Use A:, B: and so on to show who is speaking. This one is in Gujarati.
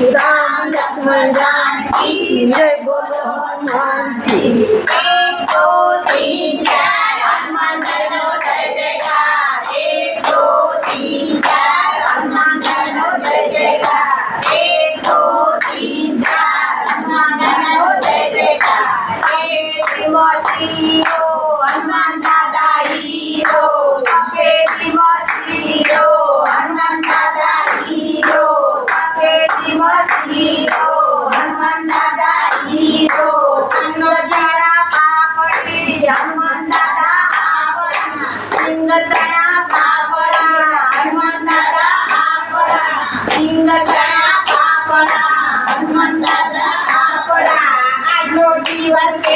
A: राम लक्ष्मण जानकी जय बोलो हनुमान जी।
B: 1 2 3 4 हनुमान दादाનો જય જયકાર। 1 2 3 4 હનુમાન દાદાનો જય જયકાર। 1 2 3 4 હનુમાન દાદાનો જય જયકાર। તપેટીમાં શીરો હનુમાન દાદા હીરો। તપેટીમાં શીરો હનુમાન દાદા હીરો। તપેટીમાં શીરો હનુમાન દાદા હીરો। સિંગ ચણા પાપડી હનુમાન દાદા આપણા। સિંગ ચણા પાપડા હનુમાન દાદા આપણા। સિંગ ચણા પાપડા હનુમાન દાદા આપણા। આજનો દિવસ